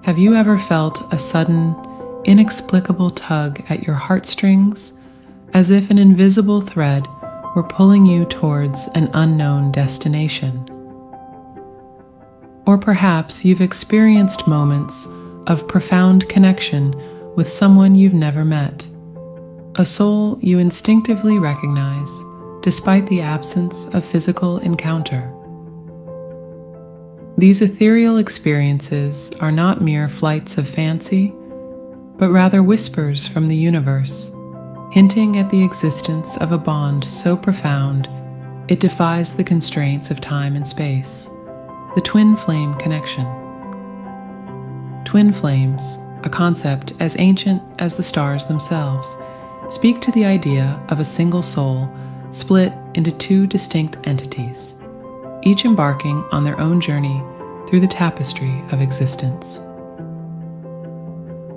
Have you ever felt a sudden, inexplicable tug at your heartstrings, as if an invisible thread were pulling you towards an unknown destination? Or perhaps you've experienced moments of profound connection with someone you've never met, a soul you instinctively recognize despite the absence of physical encounter. These ethereal experiences are not mere flights of fancy, but rather whispers from the universe, hinting at the existence of a bond so profound it defies the constraints of time and space, the twin flame connection. Twin flames, a concept as ancient as the stars themselves, speak to the idea of a single soul split into two distinct entities, each embarking on their own journey through the tapestry of existence.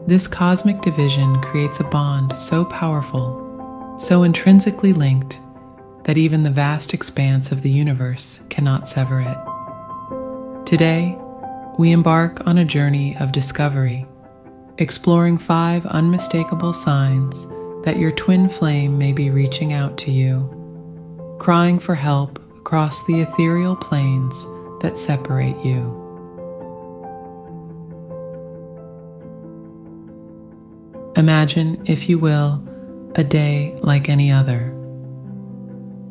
This cosmic division creates a bond so powerful, so intrinsically linked, that even the vast expanse of the universe cannot sever it. Today, we embark on a journey of discovery, exploring 5 unmistakable signs that your twin flame may be reaching out to you, crying for help across the ethereal planes that separate you. Imagine, if you will, a day like any other.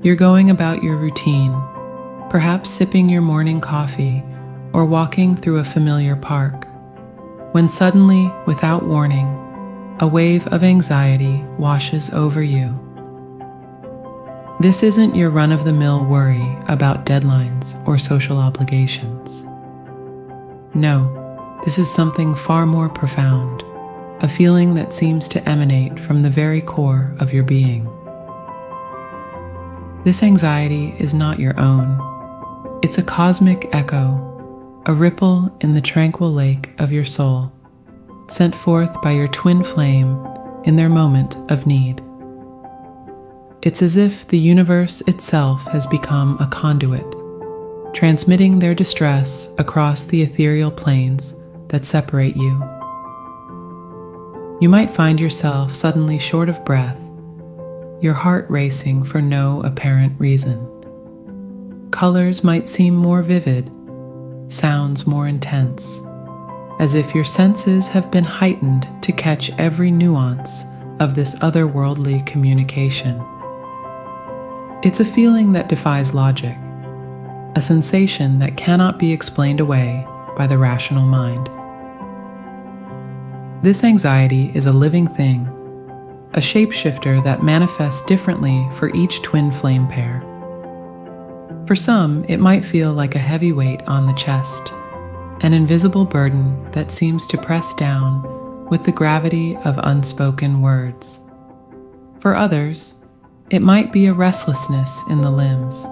You're going about your routine, perhaps sipping your morning coffee or walking through a familiar park, when suddenly, without warning, a wave of anxiety washes over you. This isn't your run-of-the-mill worry about deadlines or social obligations. No, this is something far more profound, a feeling that seems to emanate from the very core of your being. This anxiety is not your own. It's a cosmic echo, a ripple in the tranquil lake of your soul, sent forth by your twin flame in their moment of need. It's as if the universe itself has become a conduit, transmitting their distress across the ethereal planes that separate you. You might find yourself suddenly short of breath, your heart racing for no apparent reason. Colors might seem more vivid, sounds more intense, as if your senses have been heightened to catch every nuance of this otherworldly communication. It's a feeling that defies logic, a sensation that cannot be explained away by the rational mind. This anxiety is a living thing, a shapeshifter that manifests differently for each twin flame pair. For some, it might feel like a heavy weight on the chest, an invisible burden that seems to press down with the gravity of unspoken words. For others, it might be a restlessness in the limbs,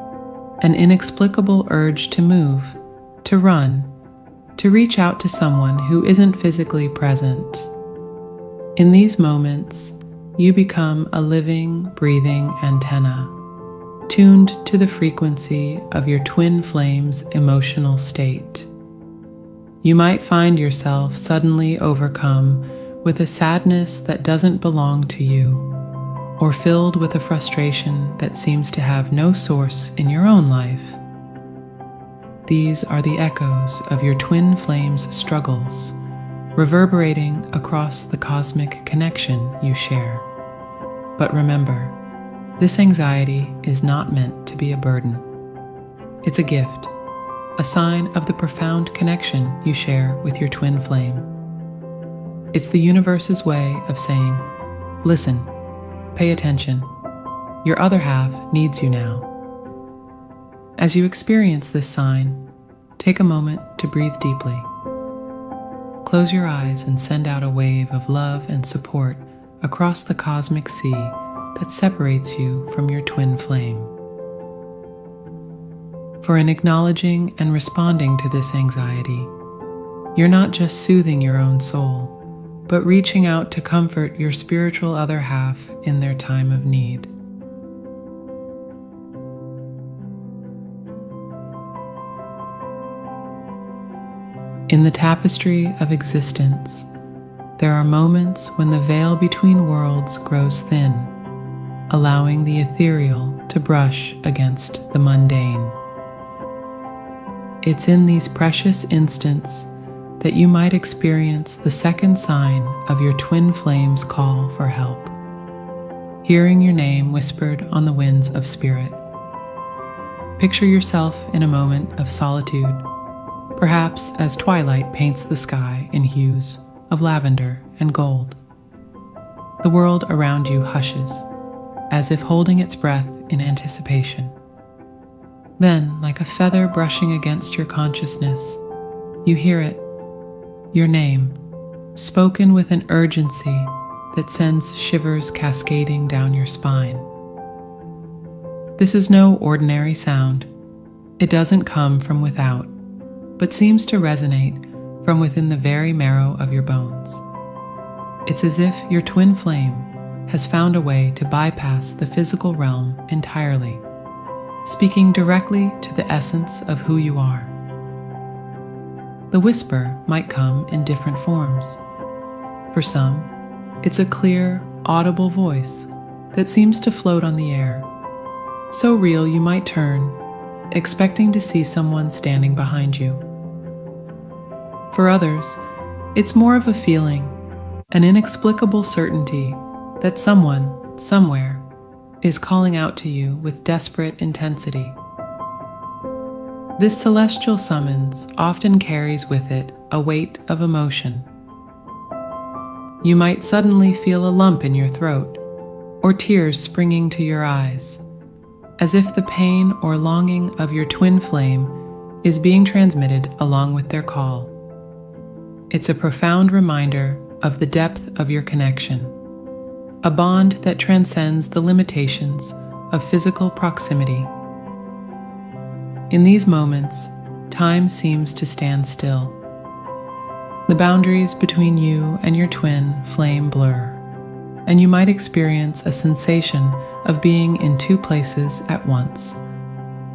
an inexplicable urge to move, to run, to reach out to someone who isn't physically present. In these moments, you become a living, breathing antenna, tuned to the frequency of your twin flame's emotional state. You might find yourself suddenly overcome with a sadness that doesn't belong to you, or filled with a frustration that seems to have no source in your own life. These are the echoes of your twin flame's struggles, reverberating across the cosmic connection you share. But remember, this anxiety is not meant to be a burden. It's a gift, a sign of the profound connection you share with your twin flame. It's the universe's way of saying, listen, pay attention. Your other half needs you now. As you experience this sign, take a moment to breathe deeply. Close your eyes and send out a wave of love and support across the cosmic sea that separates you from your twin flame. For in acknowledging and responding to this anxiety, you're not just soothing your own soul, but reaching out to comfort your spiritual other half in their time of need. In the tapestry of existence, there are moments when the veil between worlds grows thin, allowing the ethereal to brush against the mundane. It's in these precious instants that you might experience the second sign of your twin flame's call for help, hearing your name whispered on the winds of spirit. Picture yourself in a moment of solitude, perhaps as twilight paints the sky in hues of lavender and gold. The world around you hushes, as if holding its breath in anticipation. Then, like a feather brushing against your consciousness, you hear it, your name, spoken with an urgency that sends shivers cascading down your spine. This is no ordinary sound. It doesn't come from without, but seems to resonate from within the very marrow of your bones. It's as if your twin flame has found a way to bypass the physical realm entirely, speaking directly to the essence of who you are. The whisper might come in different forms. For some, it's a clear, audible voice that seems to float on the air, so real you might turn, expecting to see someone standing behind you. For others, it's more of a feeling, an inexplicable certainty that someone, somewhere, is calling out to you with desperate intensity. This celestial summons often carries with it a weight of emotion. You might suddenly feel a lump in your throat, or tears springing to your eyes, as if the pain or longing of your twin flame is being transmitted along with their call. It's a profound reminder of the depth of your connection, a bond that transcends the limitations of physical proximity. In these moments, time seems to stand still. The boundaries between you and your twin flame blur, and you might experience a sensation of being in two places at once,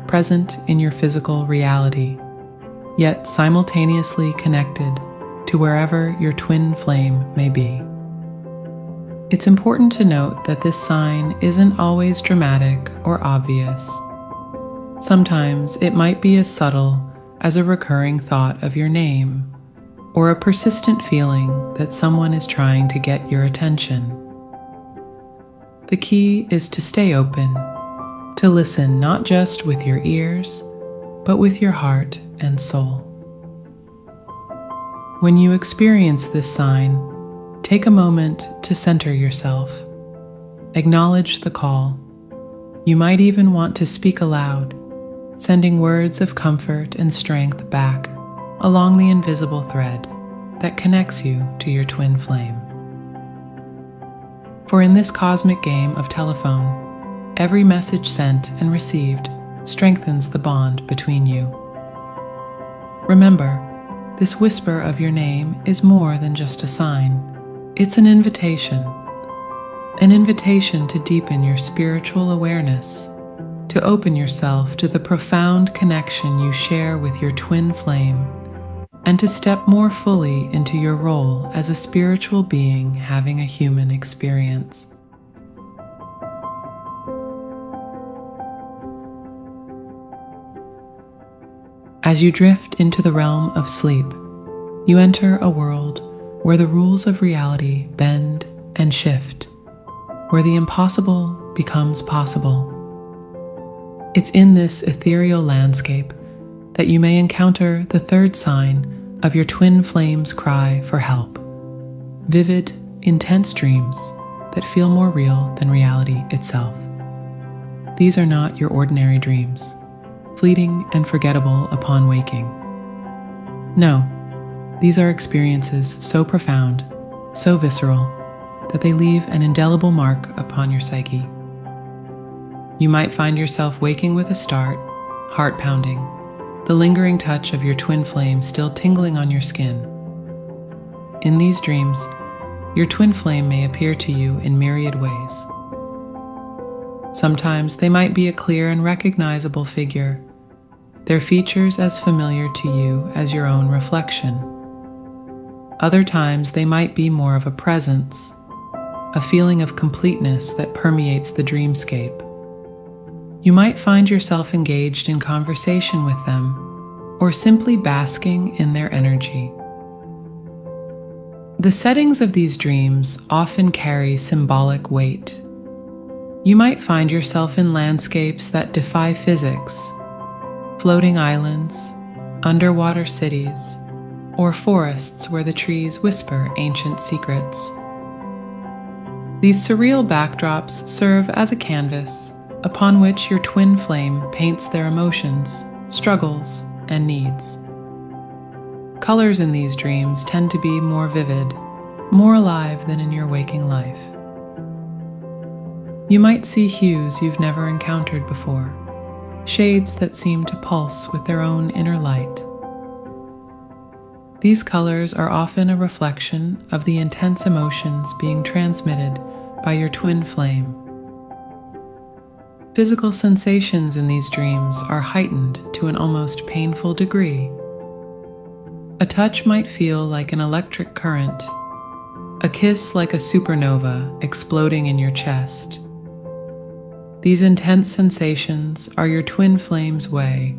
present in your physical reality, yet simultaneously connected to wherever your twin flame may be. It's important to note that this sign isn't always dramatic or obvious. Sometimes it might be as subtle as a recurring thought of your name, or a persistent feeling that someone is trying to get your attention. The key is to stay open, to listen not just with your ears, but with your heart and soul. When you experience this sign, take a moment to center yourself. Acknowledge the call. You might even want to speak aloud, sending words of comfort and strength back along the invisible thread that connects you to your twin flame. For in this cosmic game of telephone, every message sent and received strengthens the bond between you. Remember, this whisper of your name is more than just a sign. It's an invitation to deepen your spiritual awareness, to open yourself to the profound connection you share with your twin flame, and to step more fully into your role as a spiritual being having a human experience. As you drift into the realm of sleep, you enter a world where the rules of reality bend and shift, where the impossible becomes possible. It's in this ethereal landscape that you may encounter the third sign of your twin flame's cry for help: vivid, intense dreams that feel more real than reality itself. These are not your ordinary dreams, fleeting and forgettable upon waking. No, these are experiences so profound, so visceral, that they leave an indelible mark upon your psyche. You might find yourself waking with a start, heart pounding, the lingering touch of your twin flame still tingling on your skin. In these dreams, your twin flame may appear to you in myriad ways. Sometimes they might be a clear and recognizable figure, their features as familiar to you as your own reflection. Other times they might be more of a presence, a feeling of completeness that permeates the dreamscape. You might find yourself engaged in conversation with them, or simply basking in their energy. The settings of these dreams often carry symbolic weight. You might find yourself in landscapes that defy physics, floating islands, underwater cities, or forests where the trees whisper ancient secrets. These surreal backdrops serve as a canvas upon which your twin flame paints their emotions, struggles, and needs. Colors in these dreams tend to be more vivid, more alive than in your waking life. You might see hues you've never encountered before, shades that seem to pulse with their own inner light. These colors are often a reflection of the intense emotions being transmitted by your twin flame. Physical sensations in these dreams are heightened to an almost painful degree. A touch might feel like an electric current, a kiss like a supernova exploding in your chest. These intense sensations are your twin flame's way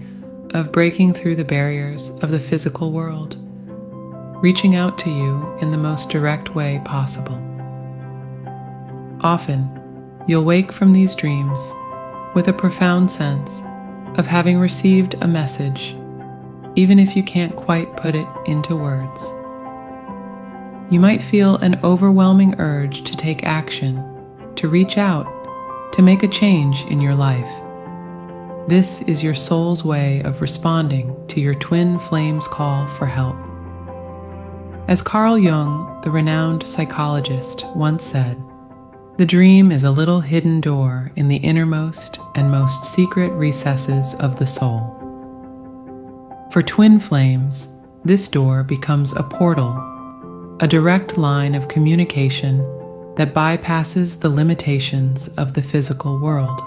of breaking through the barriers of the physical world, reaching out to you in the most direct way possible. Often, you'll wake from these dreams with a profound sense of having received a message, even if you can't quite put it into words. You might feel an overwhelming urge to take action, to reach out, to make a change in your life. This is your soul's way of responding to your twin flame's call for help. As Carl Jung, the renowned psychologist, once said, "The dream is a little hidden door in the innermost and most secret recesses of the soul." For twin flames, this door becomes a portal, a direct line of communication that bypasses the limitations of the physical world.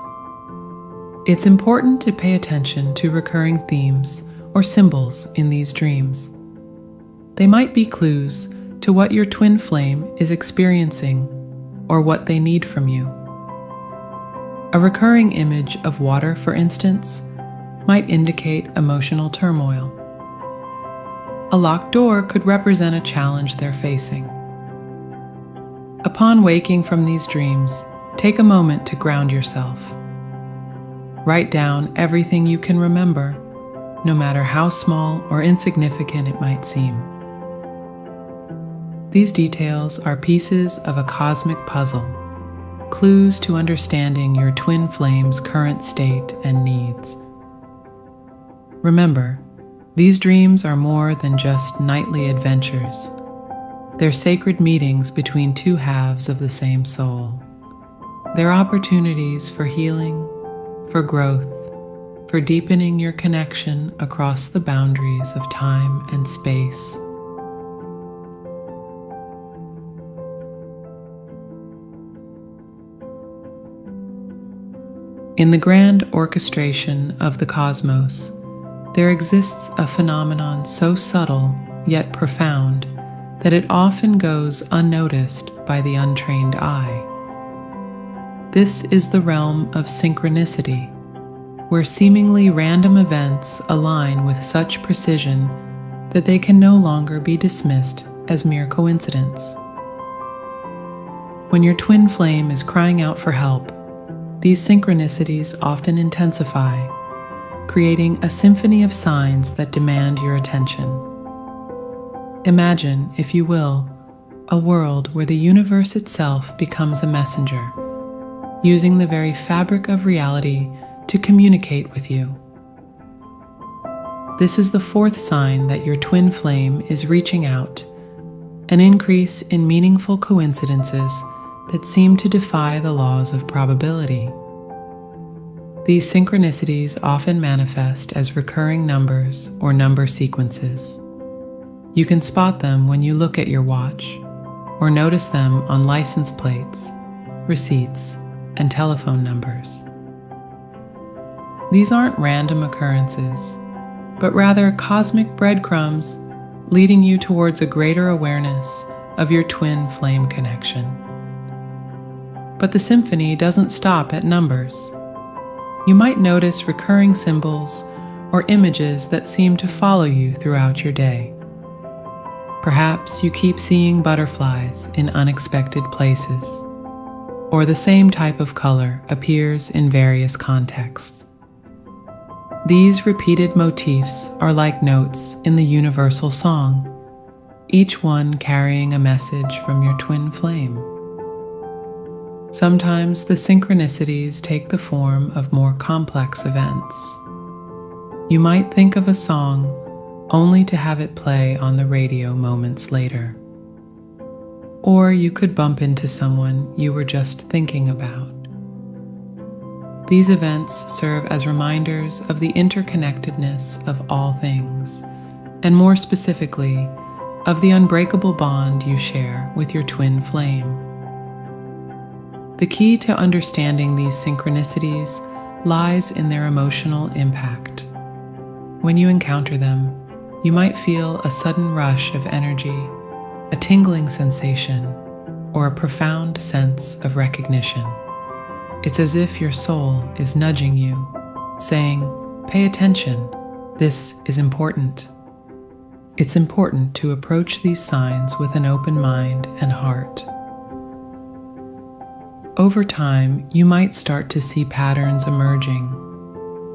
It's important to pay attention to recurring themes or symbols in these dreams. They might be clues to what your twin flame is experiencing or what they need from you. A recurring image of water, for instance, might indicate emotional turmoil. A locked door could represent a challenge they're facing. Upon waking from these dreams, take a moment to ground yourself. Write down everything you can remember, no matter how small or insignificant it might seem. These details are pieces of a cosmic puzzle, clues to understanding your twin flame's current state and needs. Remember, these dreams are more than just nightly adventures. They're sacred meetings between two halves of the same soul. They're opportunities for healing, for growth, for deepening your connection across the boundaries of time and space. In the grand orchestration of the cosmos, there exists a phenomenon so subtle yet profound that it often goes unnoticed by the untrained eye. This is the realm of synchronicity, where seemingly random events align with such precision that they can no longer be dismissed as mere coincidence. When your twin flame is crying out for help, these synchronicities often intensify, creating a symphony of signs that demand your attention. Imagine, if you will, a world where the universe itself becomes a messenger, using the very fabric of reality to communicate with you. This is the fourth sign that your twin flame is reaching out, an increase in meaningful coincidences that seem to defy the laws of probability. These synchronicities often manifest as recurring numbers or number sequences. You can spot them when you look at your watch, or notice them on license plates, receipts, and telephone numbers. These aren't random occurrences, but rather cosmic breadcrumbs leading you towards a greater awareness of your twin flame connection. But the symphony doesn't stop at numbers. You might notice recurring symbols or images that seem to follow you throughout your day. Perhaps you keep seeing butterflies in unexpected places, or the same type of color appears in various contexts. These repeated motifs are like notes in the universal song, each one carrying a message from your twin flame. Sometimes the synchronicities take the form of more complex events. You might think of a song only to have it play on the radio moments later. Or you could bump into someone you were just thinking about. These events serve as reminders of the interconnectedness of all things, and more specifically, of the unbreakable bond you share with your twin flame. The key to understanding these synchronicities lies in their emotional impact. When you encounter them, you might feel a sudden rush of energy, a tingling sensation, or a profound sense of recognition. It's as if your soul is nudging you, saying, "Pay attention, this is important." It's important to approach these signs with an open mind and heart. Over time, you might start to see patterns emerging,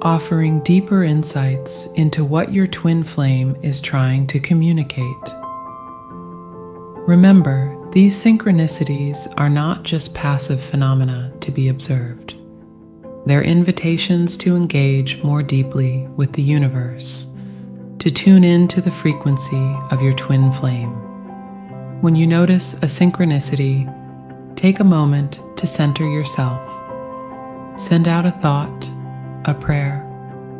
offering deeper insights into what your twin flame is trying to communicate. Remember, these synchronicities are not just passive phenomena to be observed. They're invitations to engage more deeply with the universe, to tune in to the frequency of your twin flame. When you notice a synchronicity, take a moment to center yourself. Send out a thought, a prayer,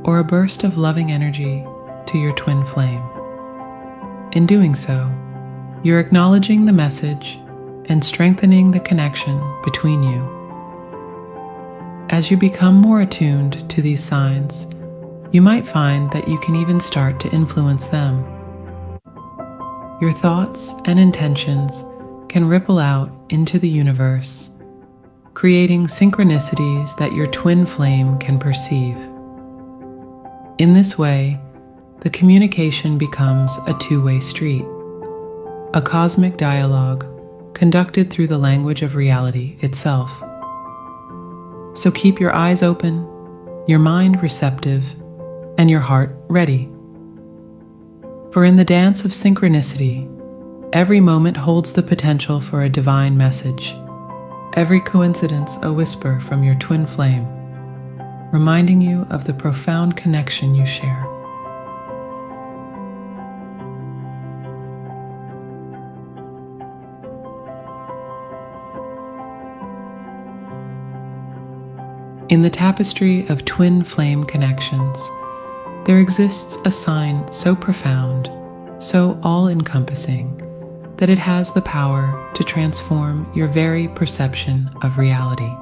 or a burst of loving energy to your twin flame. In doing so, you're acknowledging the message and strengthening the connection between you. As you become more attuned to these signs, you might find that you can even start to influence them. Your thoughts and intentions can ripple out into the universe, creating synchronicities that your twin flame can perceive. In this way, the communication becomes a two-way street, a cosmic dialogue conducted through the language of reality itself. So keep your eyes open, your mind receptive, and your heart ready. For in the dance of synchronicity, every moment holds the potential for a divine message, every coincidence a whisper from your twin flame, reminding you of the profound connection you share. In the tapestry of twin flame connections, there exists a sign so profound, so all-encompassing, that it has the power to transform your very perception of reality.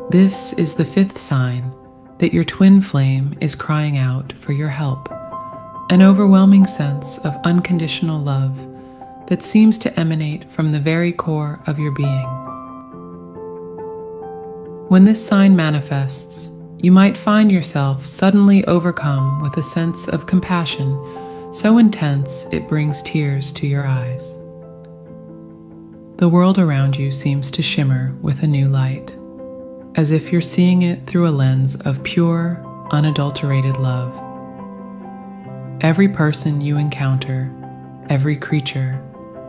This is the fifth sign that your twin flame is crying out for your help, an overwhelming sense of unconditional love that seems to emanate from the very core of your being. When this sign manifests, you might find yourself suddenly overcome with a sense of compassion so intense it brings tears to your eyes. The world around you seems to shimmer with a new light, as if you're seeing it through a lens of pure, unadulterated love. Every person you encounter, every creature,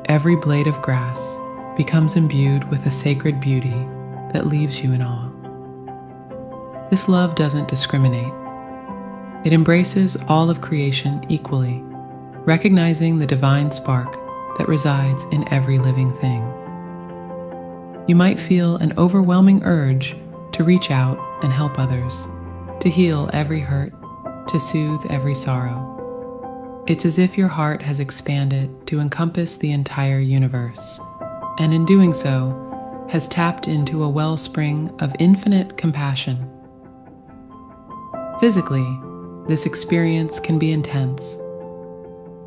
every blade of grass becomes imbued with a sacred beauty that leaves you in awe. This love doesn't discriminate. It embraces all of creation equally, recognizing the divine spark that resides in every living thing. You might feel an overwhelming urge to reach out and help others, to heal every hurt, to soothe every sorrow. It's as if your heart has expanded to encompass the entire universe, and in doing so, has tapped into a wellspring of infinite compassion. Physically, this experience can be intense.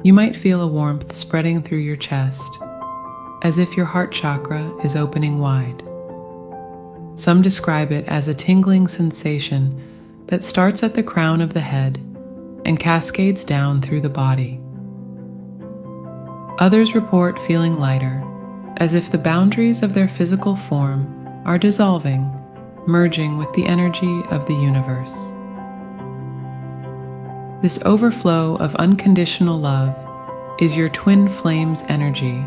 You might feel a warmth spreading through your chest, as if your heart chakra is opening wide. Some describe it as a tingling sensation that starts at the crown of the head and cascades down through the body. Others report feeling lighter, as if the boundaries of their physical form are dissolving, merging with the energy of the universe. This overflow of unconditional love is your twin flame's energy,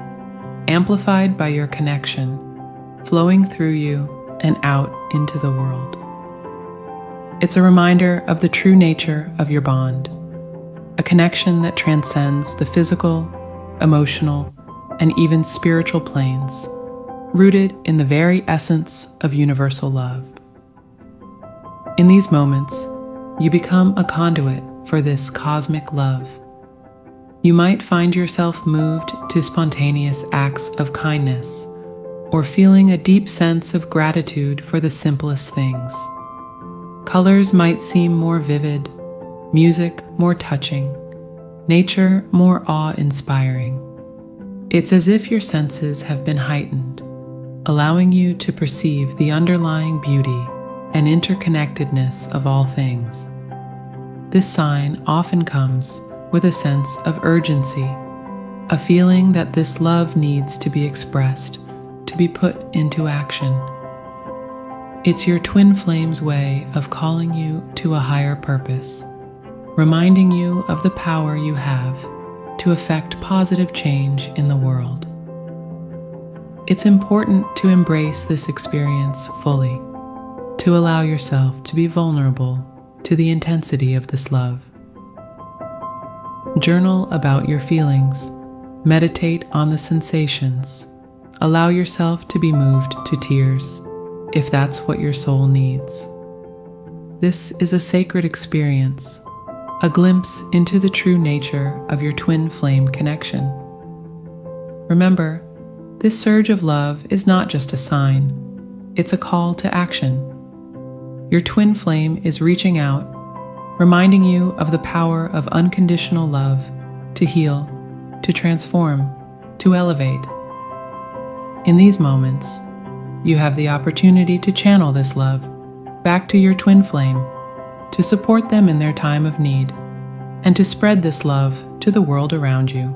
amplified by your connection, flowing through you and out into the world. It's a reminder of the true nature of your bond, a connection that transcends the physical, emotional, and even spiritual planes, rooted in the very essence of universal love. In these moments, you become a conduit for this cosmic love. You might find yourself moved to spontaneous acts of kindness, or feeling a deep sense of gratitude for the simplest things. Colors might seem more vivid, music more touching, nature more awe-inspiring. It's as if your senses have been heightened, allowing you to perceive the underlying beauty and interconnectedness of all things. This sign often comes with a sense of urgency, a feeling that this love needs to be expressed, to be put into action. It's your twin flame's way of calling you to a higher purpose, reminding you of the power you have to effect positive change in the world. It's important to embrace this experience fully, to allow yourself to be vulnerable to the intensity of this love. Journal about your feelings, meditate on the sensations, allow yourself to be moved to tears, if that's what your soul needs. This is a sacred experience, a glimpse into the true nature of your twin flame connection. Remember, this surge of love is not just a sign, it's a call to action. Your twin flame is reaching out, reminding you of the power of unconditional love to heal, to transform, to elevate. In these moments, you have the opportunity to channel this love back to your twin flame, to support them in their time of need, and to spread this love to the world around you.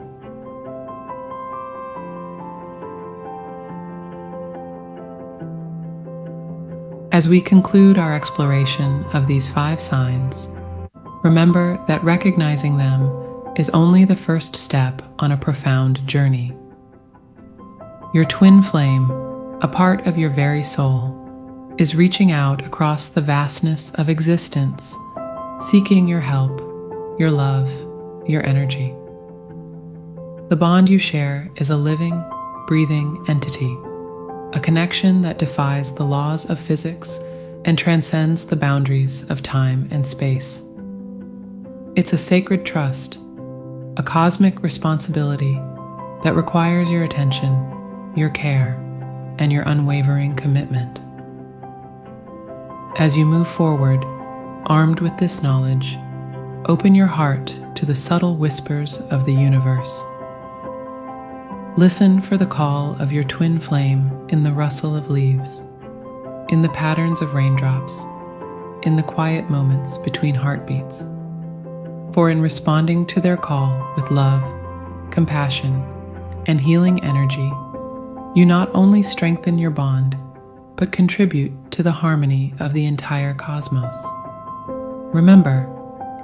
As we conclude our exploration of these 5 signs, remember that recognizing them is only the first step on a profound journey. Your twin flame, a part of your very soul, is reaching out across the vastness of existence, seeking your help, your love, your energy. The bond you share is a living, breathing entity, a connection that defies the laws of physics and transcends the boundaries of time and space. It's a sacred trust, a cosmic responsibility that requires your attention, your care, and your unwavering commitment. As you move forward, armed with this knowledge, open your heart to the subtle whispers of the universe. Listen for the call of your twin flame in the rustle of leaves, in the patterns of raindrops, in the quiet moments between heartbeats. For in responding to their call with love, compassion, and healing energy, you not only strengthen your bond, but contribute to the harmony of the entire cosmos. Remember,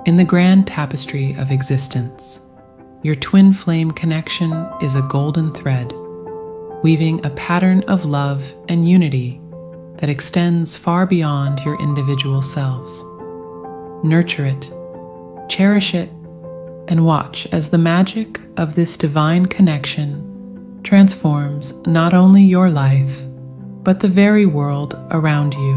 in the grand tapestry of existence, your twin flame connection is a golden thread, weaving a pattern of love and unity that extends far beyond your individual selves. Nurture it, cherish it, and watch as the magic of this divine connection transforms not only your life, but the very world around you.